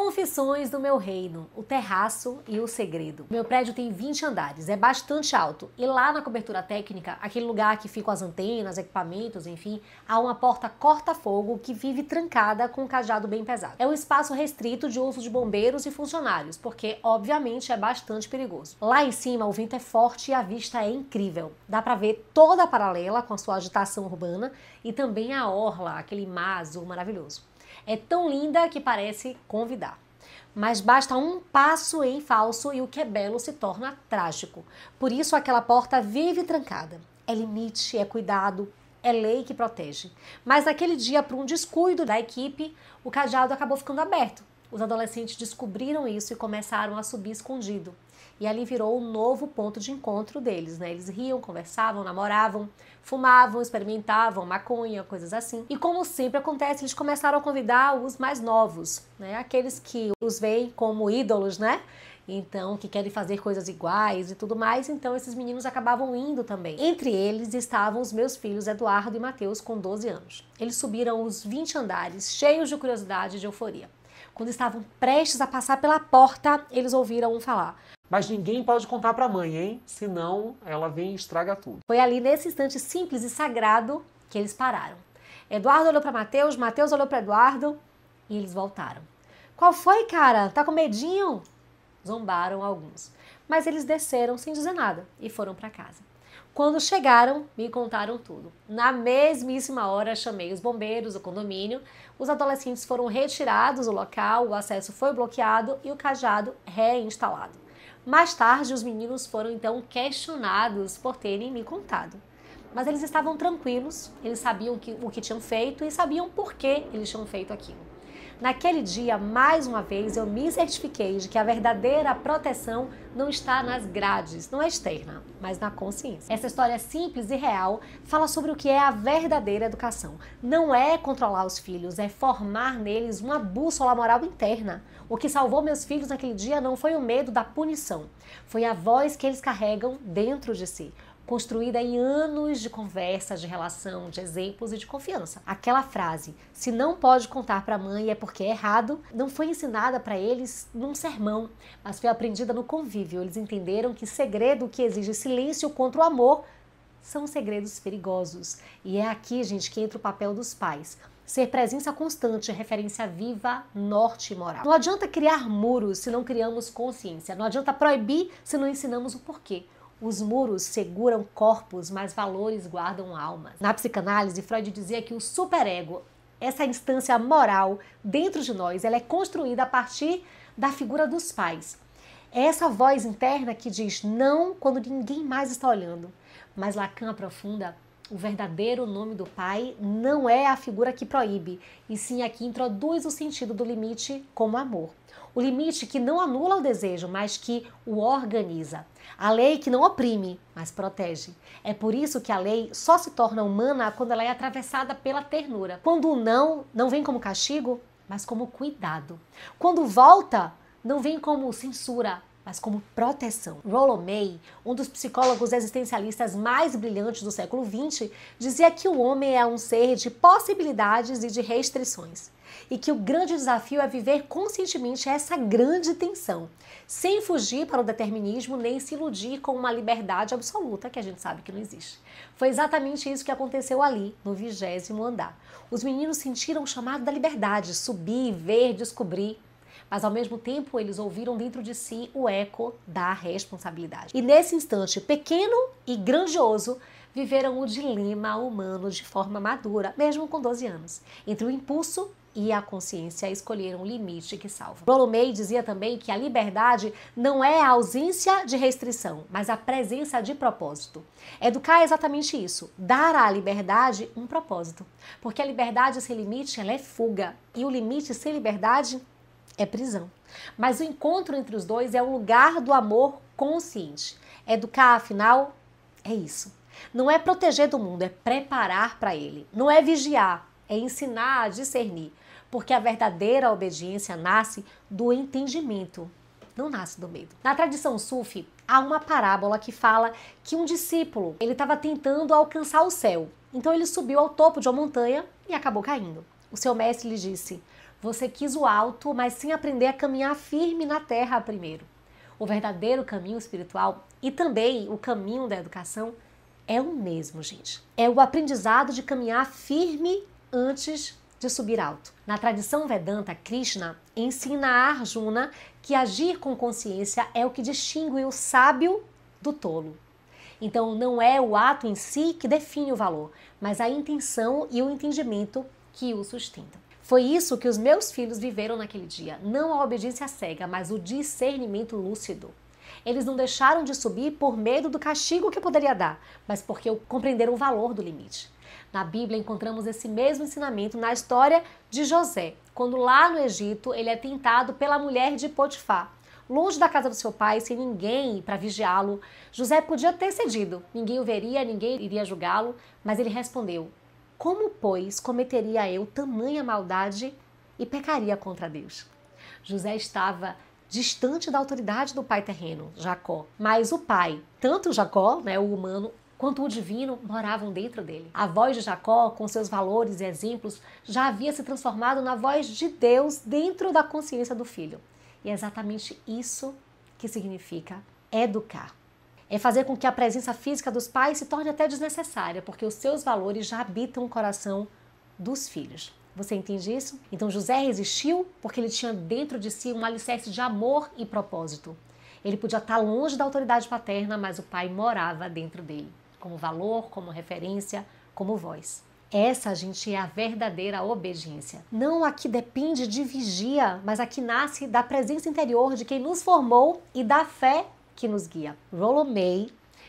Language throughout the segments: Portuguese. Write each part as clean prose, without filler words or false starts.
Confissões do meu reino, o terraço e o segredo. Meu prédio tem 20 andares, é bastante alto. E lá na cobertura técnica, aquele lugar que ficam as antenas, equipamentos, enfim, há uma porta corta-fogo que vive trancada com um cajado bem pesado. É um espaço restrito de uso de bombeiros e funcionários, porque obviamente é bastante perigoso. Lá em cima o vento é forte e a vista é incrível. Dá pra ver toda a paralela com a sua agitação urbana e também a orla, aquele mar azul maravilhoso. É tão linda que parece convidar. Mas basta um passo em falso e o que é belo se torna trágico. Por isso aquela porta vive trancada. É limite, é cuidado, é lei que protege. Mas naquele dia, por um descuido da equipe, o cajado acabou ficando aberto. Os adolescentes descobriram isso e começaram a subir escondido. E ali virou um novo ponto de encontro deles, né? Eles riam, conversavam, namoravam, fumavam, experimentavam maconha, coisas assim. E como sempre acontece, eles começaram a convidar os mais novos, né? Aqueles que os veem como ídolos, né? Então, que querem fazer coisas iguais e tudo mais, então esses meninos acabavam indo também. Entre eles estavam os meus filhos Eduardo e Matheus, com 12 anos. Eles subiram os 20 andares, cheios de curiosidade e de euforia. Quando estavam prestes a passar pela porta, eles ouviram um falar: "Mas ninguém pode contar pra mãe, hein? Senão ela vem e estraga tudo." Foi ali nesse instante simples e sagrado que eles pararam. Eduardo olhou para Matheus, Matheus olhou para Eduardo e eles voltaram. "Qual foi, cara? Tá com medinho?" Zombaram alguns. Mas eles desceram sem dizer nada e foram para casa. Quando chegaram, me contaram tudo. Na mesmíssima hora, chamei os bombeiros do condomínio, os adolescentes foram retirados do local, o acesso foi bloqueado e o cajado reinstalado. Mais tarde, os meninos foram então questionados por terem me contado. Mas eles estavam tranquilos, eles sabiam o que tinham feito e sabiam por que eles tinham feito aquilo. Naquele dia, mais uma vez, eu me certifiquei de que a verdadeira proteção não está nas grades, não é externa, mas na consciência. Essa história simples e real fala sobre o que é a verdadeira educação. Não é controlar os filhos, é formar neles uma bússola moral interna. O que salvou meus filhos naquele dia não foi o medo da punição, foi a voz que eles carregam dentro de si, construída em anos de conversa, de relação, de exemplos e de confiança. Aquela frase, "se não pode contar para a mãe é porque é errado", não foi ensinada para eles num sermão, mas foi aprendida no convívio. Eles entenderam que segredo que exige silêncio contra o amor são segredos perigosos. E é aqui, gente, que entra o papel dos pais. Ser presença constante, referência viva, norte e moral. Não adianta criar muros se não criamos consciência. Não adianta proibir se não ensinamos o porquê. Os muros seguram corpos, mas valores guardam almas. Na psicanálise, Freud dizia que o superego, essa instância moral dentro de nós, ela é construída a partir da figura dos pais. É essa voz interna que diz não quando ninguém mais está olhando. Mas Lacan aprofunda: o verdadeiro nome do pai não é a figura que proíbe, e sim a que introduz o sentido do limite como amor. O limite que não anula o desejo, mas que o organiza. A lei que não oprime, mas protege. É por isso que a lei só se torna humana quando ela é atravessada pela ternura. Quando o não vem como castigo, mas como cuidado. Quando volta, não vem como censura, mas como proteção. Rollo May, um dos psicólogos existencialistas mais brilhantes do século XX, dizia que o homem é um ser de possibilidades e de restrições. E que o grande desafio é viver conscientemente essa grande tensão, sem fugir para o determinismo nem se iludir com uma liberdade absoluta que a gente sabe que não existe. Foi exatamente isso que aconteceu ali, no 20º andar. Os meninos sentiram o chamado da liberdade, subir, ver, descobrir. Mas ao mesmo tempo eles ouviram dentro de si o eco da responsabilidade. E nesse instante pequeno e grandioso, viveram o dilema humano de forma madura, mesmo com 12 anos. Entre o impulso e a consciência escolheram o limite que salva. Rollo May dizia também que a liberdade não é a ausência de restrição, mas a presença de propósito. Educar é exatamente isso, dar à liberdade um propósito. Porque a liberdade sem limite, ela é fuga, e o limite sem liberdade é prisão. Mas o encontro entre os dois é o lugar do amor consciente. Educar, afinal, é isso. Não é proteger do mundo, é preparar para ele. Não é vigiar, é ensinar a discernir. Porque a verdadeira obediência nasce do entendimento, não nasce do medo. Na tradição sufi, há uma parábola que fala que um discípulo, ele estava tentando alcançar o céu. Então ele subiu ao topo de uma montanha e acabou caindo. O seu mestre lhe disse: Você quis o alto, mas sem aprender a caminhar firme na terra primeiro. O verdadeiro caminho espiritual e também o caminho da educação é o mesmo, gente. É o aprendizado de caminhar firme antes de subir alto. Na tradição Vedanta, Krishna ensina a Arjuna que agir com consciência é o que distingue o sábio do tolo. Então não é o ato em si que define o valor, mas a intenção e o entendimento que o sustentam. Foi isso que os meus filhos viveram naquele dia, não a obediência cega, mas o discernimento lúcido. Eles não deixaram de subir por medo do castigo que poderia dar, mas porque compreenderam o valor do limite. Na Bíblia encontramos esse mesmo ensinamento na história de José, quando lá no Egito ele é tentado pela mulher de Potifar. Longe da casa do seu pai, sem ninguém para vigiá-lo, José podia ter cedido. Ninguém o veria, ninguém iria julgá-lo, mas ele respondeu: como, pois, cometeria eu tamanha maldade e pecaria contra Deus? José estava distante da autoridade do pai terreno, Jacó. Mas o pai, tanto Jacó, o humano, quanto o divino, moravam dentro dele. A voz de Jacó, com seus valores e exemplos, já havia se transformado na voz de Deus dentro da consciência do filho. E é exatamente isso que significa educar. É fazer com que a presença física dos pais se torne até desnecessária, porque os seus valores já habitam o coração dos filhos. Você entende isso? Então José resistiu porque ele tinha dentro de si um alicerce de amor e propósito. Ele podia estar longe da autoridade paterna, mas o pai morava dentro dele, como valor, como referência, como voz. Essa, gente, é a verdadeira obediência. Não a que depende de vigia, mas a que nasce da presença interior de quem nos formou e da fé que nos guia. Rollo May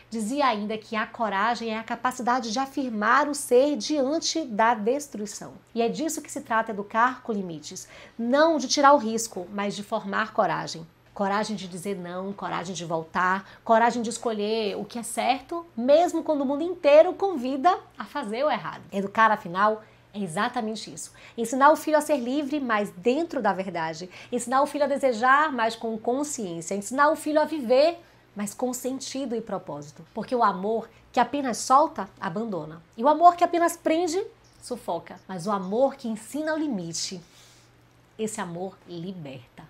dizia ainda que a coragem é a capacidade de afirmar o ser diante da destruição. E é disso que se trata educar com limites. Não de tirar o risco, mas de formar coragem. Coragem de dizer não, coragem de voltar, coragem de escolher o que é certo, mesmo quando o mundo inteiro convida a fazer o errado. Educar, afinal, é exatamente isso. Ensinar o filho a ser livre, mas dentro da verdade. Ensinar o filho a desejar, mas com consciência. Ensinar o filho a viver, mas com sentido e propósito. Porque o amor que apenas solta, abandona. E o amor que apenas prende, sufoca. Mas o amor que ensina o limite, esse amor liberta.